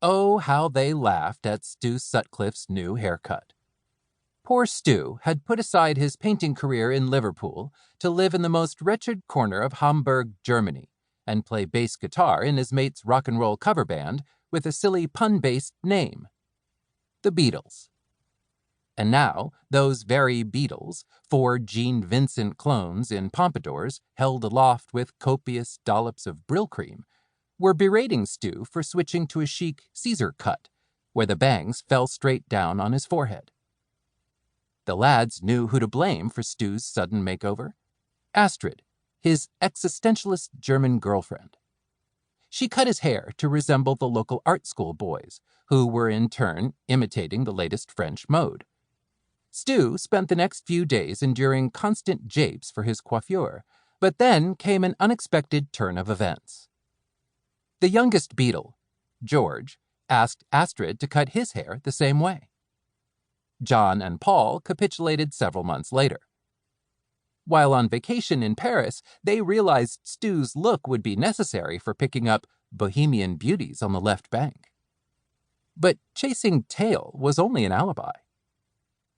Oh, how they laughed at Stu Sutcliffe's new haircut. Poor Stu had put aside his painting career in Liverpool to live in the most wretched corner of Hamburg, Germany, and play bass guitar in his mate's rock and roll cover band with a silly pun-based name, the Beatles. And now, those very Beatles, 4 Gene Vincent clones in pompadours held aloft with copious dollops of Brill cream, were berating Stu for switching to a chic Caesar cut, where the bangs fell straight down on his forehead. The lads knew who to blame for Stu's sudden makeover: Astrid, his existentialist German girlfriend. She cut his hair to resemble the local art school boys, who were in turn imitating the latest French mode. Stu spent the next few days enduring constant japes for his coiffure, but then came an unexpected turn of events. The youngest Beatle, George, asked Astrid to cut his hair the same way. John and Paul capitulated several months later. While on vacation in Paris, they realized Stu's look would be necessary for picking up bohemian beauties on the left bank. But chasing tail was only an alibi.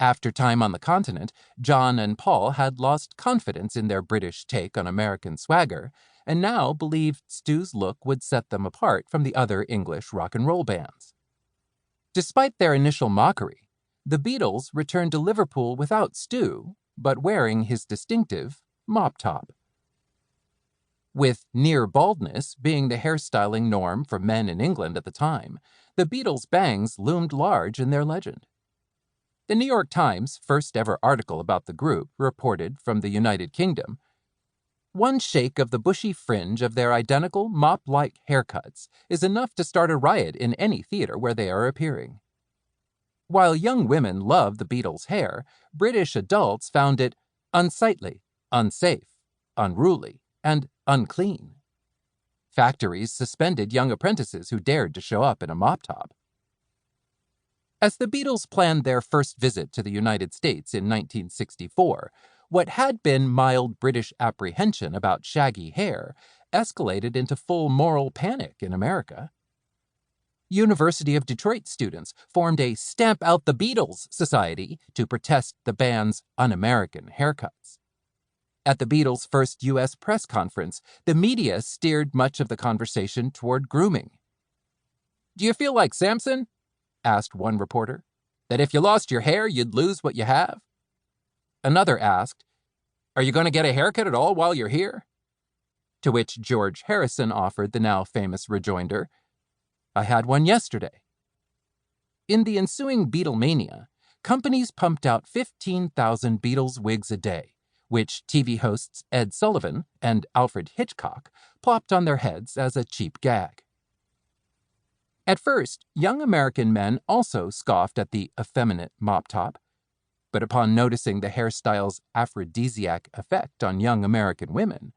After time on the continent, John and Paul had lost confidence in their British take on American swagger, and now believed Stu's look would set them apart from the other English rock and roll bands. Despite their initial mockery, the Beatles returned to Liverpool without Stu, but wearing his distinctive mop top. With near baldness being the hairstyling norm for men in England at the time, the Beatles' bangs loomed large in their legend. The New York Times' first ever article about the group reported from the United Kingdom, "One shake of the bushy fringe of their identical mop-like haircuts is enough to start a riot in any theater where they are appearing." While young women loved the Beatles' hair, British adults found it unsightly, unsafe, unruly, and unclean. Factories suspended young apprentices who dared to show up in a mop top. As the Beatles planned their first visit to the United States in 1964, what had been mild British apprehension about shaggy hair escalated into full moral panic in America. University of Detroit students formed a Stamp Out the Beatles society to protest the band's un-American haircuts. At the Beatles' first U.S. press conference, the media steered much of the conversation toward grooming. "Do you feel like Samson?" asked one reporter. "That if you lost your hair, you'd lose what you have?" Another asked, "Are you going to get a haircut at all while you're here?" To which George Harrison offered the now famous rejoinder, "I had one yesterday." In the ensuing Beatlemania, companies pumped out 15,000 Beatles wigs a day, which TV hosts Ed Sullivan and Alfred Hitchcock plopped on their heads as a cheap gag. At first, young American men also scoffed at the effeminate mop top, but upon noticing the hairstyle's aphrodisiac effect on young American women,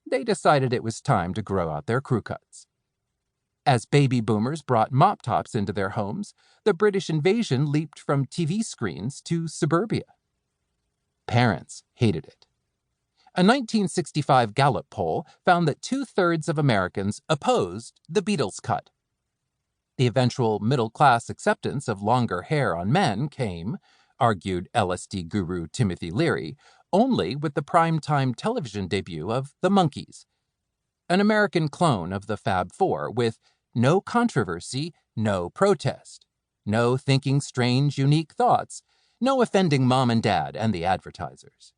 they decided it was time to grow out their crew cuts. As baby boomers brought mop tops into their homes, the British invasion leaped from TV screens to suburbia. Parents hated it. A 1965 Gallup poll found that 2/3 of Americans opposed the Beatles cut. The eventual middle-class acceptance of longer hair on men came, argued LSD guru Timothy Leary, only with the primetime television debut of The Monkees, an American clone of the Fab Four with no controversy, no protest, no thinking strange, unique thoughts, no offending mom and dad and the advertisers.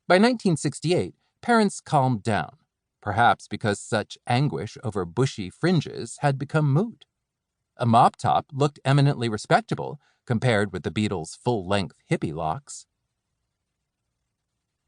By 1968, parents calmed down, perhaps because such anguish over bushy fringes had become moot. A mop top looked eminently respectable compared with the Beatles' full-length hippie locks.